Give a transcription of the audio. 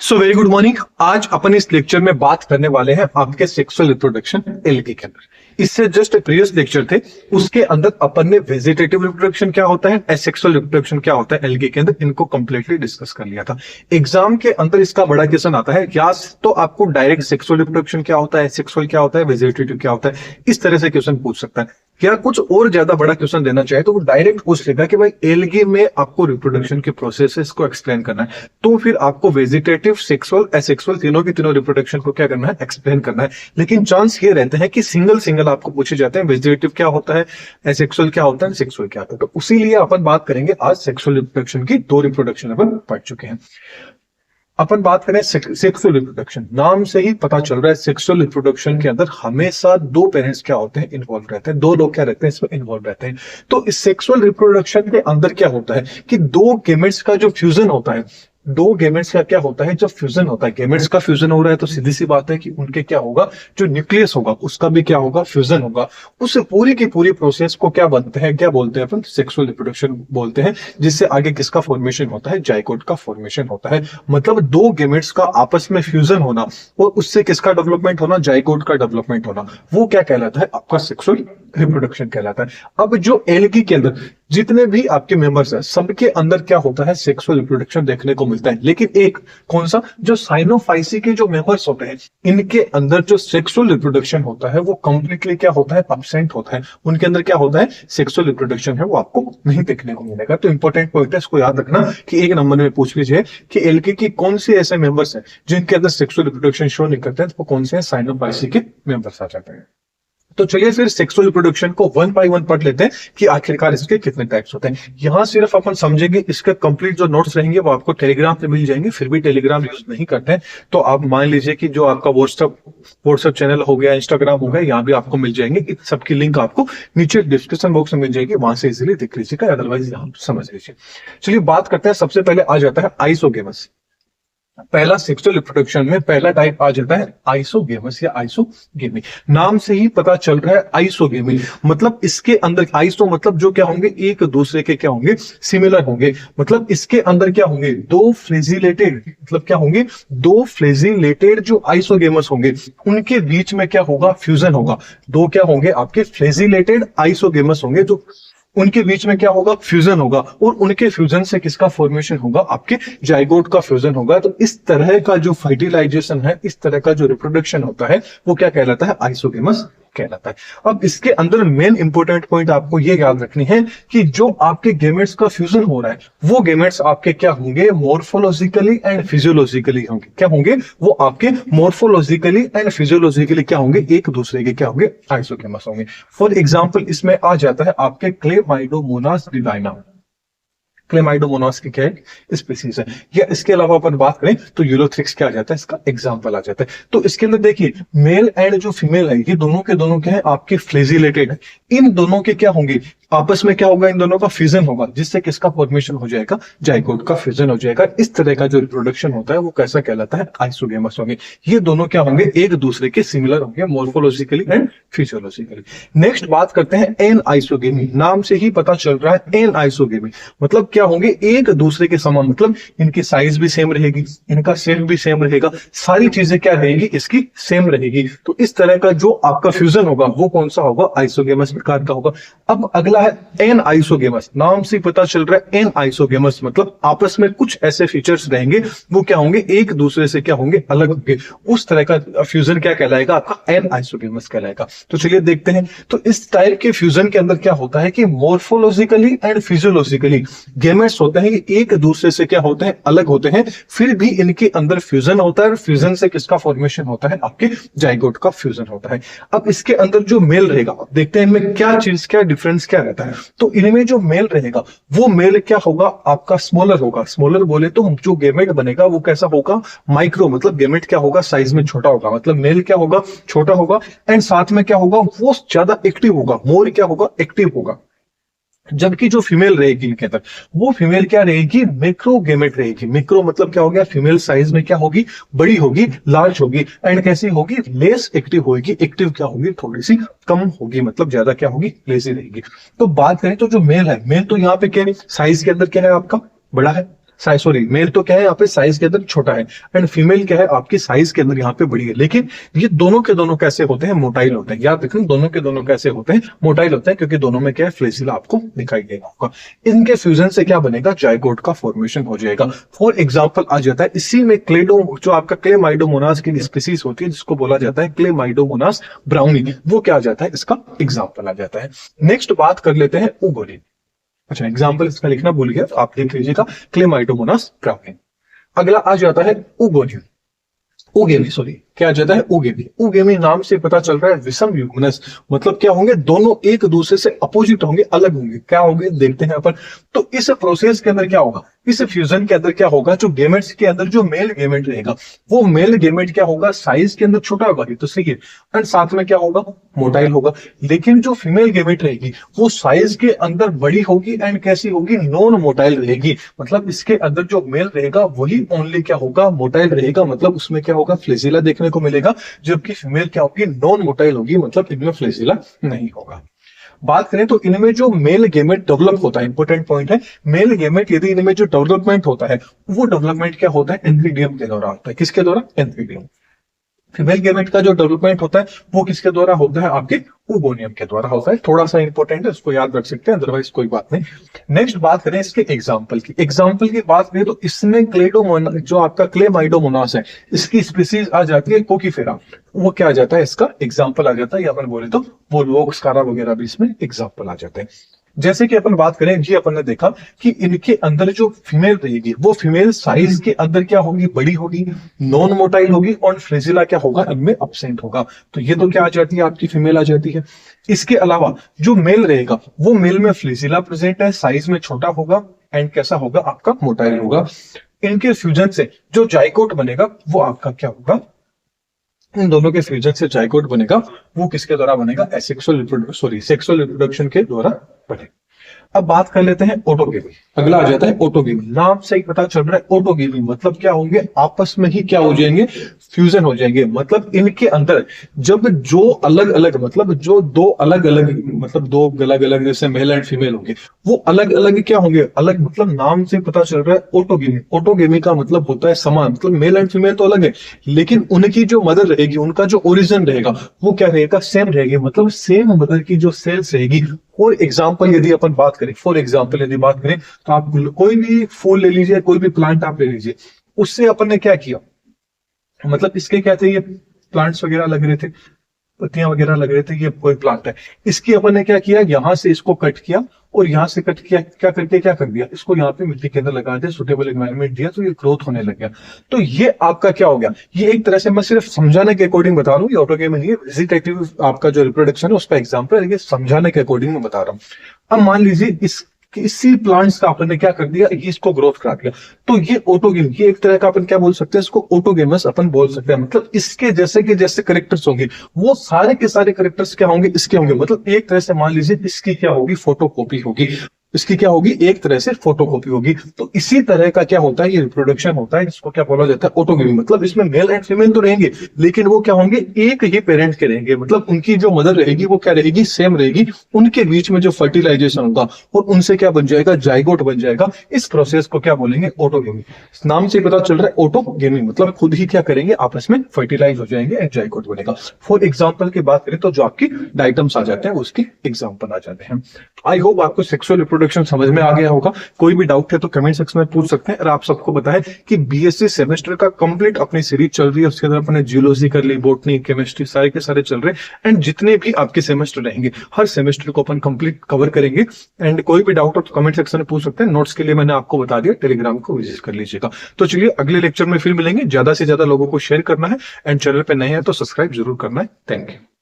So very good morning. आज अपन इस lecture में बात करने वाले हैं आपके सेक्सुअल रिप्रोडक्शन एलगी के अंदर। इससे जस्ट प्रीवियस लेक्चर थे, उसके अंदर अपन ने वेजिटेटिव रिप्रोडक्शन क्या होता है, एसेक्सुअल रिप्रोडक्शन क्या होता है एलगी के अंदर, इनको कंप्लीटली डिस्कस कर लिया था। एग्जाम के अंदर इसका बड़ा क्वेश्चन आता है, या तो आपको डायरेक्ट सेक्सुअल रिप्रोडक्शन क्या होता है, एसेक्सुअल क्या होता है, वेजिटेटिव क्या होता है, इस तरह से क्वेश्चन पूछ सकता है। क्या कुछ और ज्यादा बड़ा क्वेश्चन देना चाहे तो वो डायरेक्ट पूछ लेगा कि भाई एलगी में आपको रिप्रोडक्शन के प्रोसेसेस को एक्सप्लेन करना है, तो फिर आपको वेजिटेटिव, सेक्सुअल, एसेक्सुअल तीनों की तीनों रिप्रोडक्शन को क्या करना है, एक्सप्लेन करना है। लेकिन चांस ये रहते हैं कि सिंगल सिंगल आपको पूछे जाते हैं, वेजिटेटिव क्या होता है, एसेक्सुअल क्या होता है, सेक्सुअल क्या होता है। तो उसीलिए अपन बात करेंगे आज सेक्सुअल रिप्रोडक्शन की। दो रिप्रोडक्शन अपन पढ़ चुके हैं। अपन बात करें सेक्सुअल रिप्रोडक्शन, नाम से ही पता चल रहा है सेक्सुअल रिप्रोडक्शन के अंदर हमेशा दो पेरेंट्स क्या होते हैं, इन्वॉल्व रहते हैं, दो लोग क्या रहते हैं, इसमें इन्वॉल्व रहते हैं। तो इस सेक्सुअल रिप्रोडक्शन के अंदर क्या होता है कि दो गेमेट्स का जो फ्यूजन होता है, दो गेमेट्स का क्या होता है, जब फ्यूजन होता है, गेमेट्स का फ्यूजन हो रहा है तो सीधी सी बात है कि उनके क्या होगा, जो न्यूक्लियस होगा उसका भी क्या होगा, फ्यूजन होगा। उस पूरी की पूरी प्रोसेस को क्या बनते हैं, क्या बोलते हैं अपन, सेक्सुअल रिप्रोडक्शन बोलते हैं। जिससे आगे किसका फॉर्मेशन होता है, जाइगोट का फॉर्मेशन होता है। मतलब दो गेमेट्स का आपस में फ्यूजन होना और उससे किसका डेवलपमेंट होना, जाइगोट का डेवलपमेंट होना, वो क्या कहलाता है, आपका सेक्सुअल रिप्रोडक्शन कहलाता है। अब जो एलगी के अंदर जितने भी आपके मेंबर्स हैं, सबके अंदर क्या होता है, सेक्सुअल रिप्रोडक्शन देखने को मिलता है। लेकिन एक कौन सा, जो साइनोफाइसी के जो मेंबर्स होते हैं, इनके अंदर जो सेक्सुअल रिप्रोडक्शन होता है वो कंप्लीटली क्या होता है, एब्सेंट होता है। उनके अंदर क्या होता है, सेक्सुअल रिप्रोडक्शन है वो आपको नहीं देखने को मिलेगा। तो इंपॉर्टेंट पॉइंट है, इसको याद रखना कि एक नंबर में पूछ लीजिए कि एलगी की कौन से ऐसे मेंबर्स हैं जिनके अंदर सेक्सुअल रिप्रोडक्शन शो नहीं करते हैं, तो कौन से हैं, साइनोफाइसी के मेंबर्स आ जाते हैं। तो चलिए फिर सेक्सुअल रिप्रोडक्शन को वन बाय वन पढ़ लेते हैं कि आखिरकार इसके कितने टाइप्स होते हैं। यहां सिर्फ अपन समझेंगे, इसके कंप्लीट जो नोट्स रहेंगे वो आपको टेलीग्राम पे मिल जाएंगे। फिर भी टेलीग्राम यूज नहीं करते हैं तो आप मान लीजिए कि जो आपका व्हाट्सएप चैनल हो गया, इंस्टाग्राम हो गया, यहाँ भी आपको मिल जाएंगे। इन सबकी लिंक आपको नीचे डिस्क्रिप्शन बॉक्स में मिल जाएगी, वहां से इजिली देख लीजिएगा, अदरवाइज यहाँ समझ लीजिए। चलिए बात करते हैं, सबसे पहले आ जाता है आइसोगेमस। पहला सेक्सुअल रिप्रोडक्शन में पहला टाइप आ जाता है आइसोगेमस या आइसोगेमी। नाम से ही पता चल रहा है आइसोगेमी, मतलब इसके अंदर आइसो मतलब जो क्या होंगे, एक दूसरे के क्या होंगे, सिमिलर होंगे। मतलब इसके अंदर क्या होंगे, दो फ्लेजिलेटेड, मतलब क्या होंगे, दो फ्लेजिलेटेड जो आइसोगेमस होंगे उनके बीच में क्या होगा, फ्यूजन होगा। दो क्या होंगे, आपके फ्लेजिलेटेड आइसोगेमस होंगे, जो उनके बीच में क्या होगा, फ्यूजन होगा। और उनके फ्यूजन से किसका फॉर्मेशन होगा, आपके जाइगोट का फ्यूजन होगा। तो इस तरह का जो फर्टिलाइजेशन है, इस तरह का जो रिप्रोडक्शन होता है वो क्या कहलाता है, आइसोगेमस कहलाता है। अब इसके अंदर मेन इंपोर्टेंट पॉइंट आपको ये याद रखनी है कि जो आपके गेमेट्स का फ्यूजन हो रहा है वो गेमेट्स आपके क्या होंगे, मॉर्फोलॉजिकली एंड फिजियोलॉजिकली होंगे। क्या होंगे, वो आपके मॉर्फोलॉजिकली एंड फिजियोलॉजिकली क्या होंगे, एक दूसरे के क्या होंगे, आइसोगेमस होंगे। फॉर एग्जाम्पल इसमें आ जाता है आपके क्लेमाइडोमोनास डिवाइना। क्लेमाइडोमोनास की क्या है, स्पीसीज है। या इसके अलावा अपन बात करें तो यूलोथ्रिक्स क्या आ जाता है, इसका एग्जांपल आ जाता है। तो इसके अंदर देखिए मेल एंड जो फीमेल है, ये दोनों के दोनों क्या है, आपके फ्लेजिलेटेड है। इन दोनों के क्या होंगे, आपस में क्या होगा, इन दोनों का फ्यूजन होगा, जिससे किसका फॉर्मेशन हो जाएगा, जाइगोट का फ्यूजन हो जाएगा। इस तरह का जो रिप्रोडक्शन होता है वो कैसा कहलाता है, आइसोगेमस होंगे। ये दोनों क्या होंगे, एक दूसरे के सिमिलर होंगे, मॉर्फोलॉजिकली एंड फिजियोलॉजिकली। नेक्स्ट बात करते हैं एन आइसोगेमी। नाम से ही पता चल रहा है एन आइसोगेमी, मतलब क्या होंगे, एक दूसरे के समान, मतलब इनकी साइज भी सेम रहेगी, इनका शेप भी सेम रहेगा, सारी चीजें क्या रहेगी, इसकी सेम रहेगी। तो इस तरह का जो आपका फ्यूजन होगा वो कौन सा होगा, आइसोगेमस प्रकार का होगा। अब अगला है एन आइसोगेमस। नाम से पता चल रहा है एन आइसोगेमस, मतलब आपस में कुछ ऐसे फीचर्स रहेंगे वो क्या होंगे, एक दूसरे से क्या होंगे, अलग होंगे। उस तरह का फ्यूजन क्या कहलाएगा, आपका एन आइसोगेमस कहलाएगा। तो चलिए देखते हैं। तो इस टाइप के फ्यूजन के अंदर क्या होता है कि मॉर्फोलॉजिकली एंड फिजियोलॉजिकली गेमेट्स होते हैं कि एक दूसरे से क्या होते हैं, अलग होते हैं, फिर भी इनके अंदर फ्यूजन होता है। और फ्यूजन से किसका फॉर्मेशन होता है, आपके जाइगोट का फ्यूजन होता है। अब इसके अंदर जो मेल रहेगा, देखते हैं इनमें क्या चीज, क्या डिफरेंस क्या रहता है। तो इनमें जो मेल रहेगा वो मेल क्या होगा, आपका स्मॉलर होगा। स्मॉलर बोले तो जो गेमेट बनेगा वो कैसा होगा, माइक्रो, मतलब गेमेट क्या होगा, साइज में छोटा होगा, मतलब मेल क्या होगा, छोटा होगा। एंड साथ में क्या होगा, वो ज्यादा एक्टिव होगा, मोर क्या होगा, एक्टिव होगा। जबकि जो फीमेल रहेगी इनके अंदर, वो फीमेल क्या रहेगी, मैक्रो गेमेट रहेगी। मैक्रो मतलब क्या हो गया, फीमेल साइज में क्या होगी, बड़ी होगी, लार्ज होगी। एंड कैसी होगी, लेस एक्टिव होगी। एक्टिव क्या होगी, थोड़ी सी कम होगी, मतलब ज्यादा क्या होगी, लेजी रहेगी। तो बात करें तो जो मेल है, मेल तो यहाँ पे क्या है, साइज के अंदर क्या है, आपका बड़ा है, सॉरी, मेल तो क्या है यहाँ पे साइज के अंदर छोटा है, एंड फीमेल क्या है आपकी साइज के अंदर यहाँ पे बड़ी है। लेकिन ये दोनों के दोनों कैसे होते हैं, मोटाइल होते हैं। याद रखें, दोनों के दोनों कैसे होते हैं, मोटाइल होते हैं, क्योंकि दोनों में क्या है, फ्लेसिला आपको दिखाई देगा आपका। इनके फ्यूजन से क्या बनेगा, जाइगोट का फॉर्मेशन हो जाएगा। फॉर एग्जाम्पल आ जाता है इसी में क्लेडो, जो आपका क्लेमाइडोमोनास की स्पीसीज होती है जिसको बोला जाता है क्लेमाइडोमोनास ब्राउनी, वो क्या आ जाता है, इसका एग्जाम्पल आ जाता है। नेक्स्ट बात कर लेते हैं उगोलिन। अच्छा, एग्जाम्पल इसका लिखना भूल गया तो आप देख लीजिएगा, क्लेमाइडोमोनास ब्राउनी। अगला आ जाता है उगोनियन, उगेमी, सॉरी क्या आ जाता है, उगेमी। उगेमी नाम से पता चल रहा है विषम युग्मनस, मतलब क्या होंगे, दोनों एक दूसरे से अपोजिट होंगे, अलग होंगे। क्या होंगे देखते हैं अपन। तो इस प्रोसेस के अंदर क्या होगा, इस फ्यूजन के अंदर क्या होगा, जो गेमेट्स के अंदर जो मेल गेमेट रहेगा, वो मेल गेमेट क्या होगा, साइज के अंदर छोटा होगा, तो सही है, एंड साथ में क्या होगा, मोटाइल होगा। लेकिन जो फीमेल गेमेट रहेगी वो साइज के अंदर बड़ी होगी एंड कैसी होगी, नॉन मोटाइल रहेगी। मतलब इसके अंदर जो मेल रहेगा वही ओनली क्या होगा, मोटाइल रहेगा, मतलब उसमें क्या होगा, फ्लेजिला देखने को मिलेगा। जबकि फीमेल क्या होगी, नॉन मोटाइल होगी, मतलब इनमें फ्लेजिला नहीं होगा। बात करें तो इनमें जो मेल गेमेट डेवलप होता है, इंपॉर्टेंट पॉइंट है, मेल गेमेट यदि इनमें जो डेवलपमेंट होता है, वो डेवलपमेंट क्या होता है, एंथ्रीडियम के द्वारा होता है। किसके द्वारा, एंथ्रीडियम। फीमेल गेमेट का जो डेवलपमेंट होता है वो किसके द्वारा होता है, आपके उगोनियम के द्वारा होता है। थोड़ा सा इंपॉर्टेंट है, उसको याद रख सकते हैं, अदरवाइज कोई बात नहीं। नेक्स्ट बात करें इसके एग्जांपल की। एग्जांपल की बात करें तो इसमें क्लेडोमोनास, जो आपका क्लेमाइडोमोनास है, इसकी स्पीसीज आ जाती है कोकीफेरा। वो क्या आ जाता है, इसका एग्जाम्पल आ जाता है, या अपन बोले तो वो लोक्सकारा वगैरह भी इसमें एग्जाम्पल आ जाते हैं। जैसे कि अपन बात करें जी, अपन ने देखा कि इनके अंदर जो फीमेल रहेगी वो फीमेल साइज के अंदर क्या होगी, बड़ी होगी, नॉन मोटाइल होगी, और फ्लेजिला क्या होगा, इनमें अब्सेंट होगा। तो ये तो क्या आ जाती है, आपकी फीमेल आ जाती है। इसके अलावा जो मेल रहेगा वो मेल में फ्लेजिला प्रेजेंट है, साइज में छोटा होगा, एंड कैसा होगा, आपका मोटाइल होगा। इनके फ्यूजन से जो जाइगोट बनेगा वो आपका क्या होगा, इन दोनों के फ्यूजन से जाइगोट बनेगा, वो किसके द्वारा बनेगा, सेक्सुअल रिप्रोडक्शन के द्वारा बनेगा। अब बात कर लेते हैं ऑटोगेमी। अगला आ जाता है ऑटोगेमी। नाम से ही पता चल रहा है ऑटोगेमी मतलब क्या होंगे, आपस में ही क्या हो जाएंगे, फ्यूजन हो जाएंगे। मतलब इनके अंदर जब जो अलग अलग, मतलब जो दो अलग अलग, मतलब दो अलग अलग जैसे मेल एंड फीमेल होंगे, वो अलग अलग क्या होंगे, अलग, मतलब नाम से पता चल रहा है ऑटोगेमी। ऑटोगेमी का मतलब होता है समान, मतलब मेल एंड फीमेल तो अलग है, लेकिन उनकी जो मदर रहेगी, उनका जो ओरिजिन रहेगा वो क्या रहेगा, सेम रहेगी, मतलब सेम मदर की जो सेल्स रहेगी। फॉर एग्जाम्पल यदि अपन बात करें, तो आप कोई भी फूल ले लीजिए, कोई भी प्लांट आप ले लीजिए, उससे अपन ने क्या किया, मतलब इसके क्या थे, ये प्लांट्स वगैरह लग रहे थे, पत्तियां वगैरह लग रहे थे, ये कोई प्लांट है, इसकी अपन ने क्या किया, यहां से इसको कट किया और यहां से कट किया, क्या करके क्या कर दिया, इसको यहाँ पे मिट्टी के अंदर लगा दिया, सुटेबल एनवायरनमेंट दिया, तो ये ग्रोथ होने लग गया। तो ये आपका क्या हो गया, ये एक तरह से मैं सिर्फ समझाने के अकॉर्डिंग बता रहा हूँ, ये ऑटोगेमी नहीं है, वेजिटेटिव आपका जो रिप्रोडक्शन है उसका एग्जाम्पल है, ये समझाने के अकॉर्डिंग मैं बता रहा हूँ। अब मान लीजिए इसी प्लांट्स का अपन ने क्या कर दिया, ये इसको ग्रोथ करा दिया, तो ये ऑटोगेम, ये एक तरह का अपन क्या बोल सकते हैं, इसको ऑटोगेमस अपन बोल सकते हैं। मतलब इसके जैसे के जैसे करेक्टर्स होंगे वो सारे के सारे करेक्टर्स क्या होंगे, इसके होंगे। मतलब एक तरह से मान लीजिए इसकी क्या होगी, फोटोकॉपी होगी, इसकी क्या होगी, एक तरह से फोटोकॉपी होगी। तो इसी तरह का क्या होता है, ये रिप्रोडक्शन होता है, इसको क्या बोला जाता है, ऑटोगेमी। मतलब इसमें मेल एंड फीमेल तो रहेंगे, लेकिन वो क्या होंगे, एक ही पेरेंट के रहेंगे, मतलब उनकी जो मदर रहेगी वो क्या रहेगी, सेम रहेगी। उनके बीच में जो फर्टिलाइजेशन होगा और उनसे क्या बन जाएगा, जाइगोट बन जाएगा। इस प्रोसेस को क्या बोलेंगे, ऑटोगेमी। नाम से पता चल रहा है ऑटोगेमी, मतलब खुद ही क्या करेंगे, आपस में फर्टिलाइज हो जाएंगे एंड जाइगोट बनेगा। फॉर एग्जाम्पल की बात करें तो जो आपकी डाइटम्स आ जाते हैं उसके एग्जाम्पल आ जाते हैं। आई होप आपको सेक्सुअल रिप्रोडक्शन समझ में आ गया होगा। कोई भी डाउट है तो कमेंट सेक्शन में पूछ सकते हैं। और आप सबको बताएं कि बीएससी सेमेस्टर का कंप्लीट अपनी सीरीज चल रही है, उसके अंदर अपने जियोलॉजी कर ली, बोटनी, केमिस्ट्री, सारे के सारे चल रहे हैं। एंड जितने भी आपके सेमेस्टर रहेंगे हर सेमेस्टर को अपन कंप्लीट कवर करेंगे। एंड कोई भी डाउट हो तो कमेंट सेक्शन में पूछ सकते हैं। नोट्स के लिए मैंने आपको बता दिया, टेलीग्राम को विजिट कर लीजिएगा। तो चलिए अगले लेक्चर में फिर मिलेंगे। ज्यादा से ज्यादा लोगों को शेयर करना है एंड चैनल पे नए हैं तो सब्सक्राइब जरूर करना है। Thank you.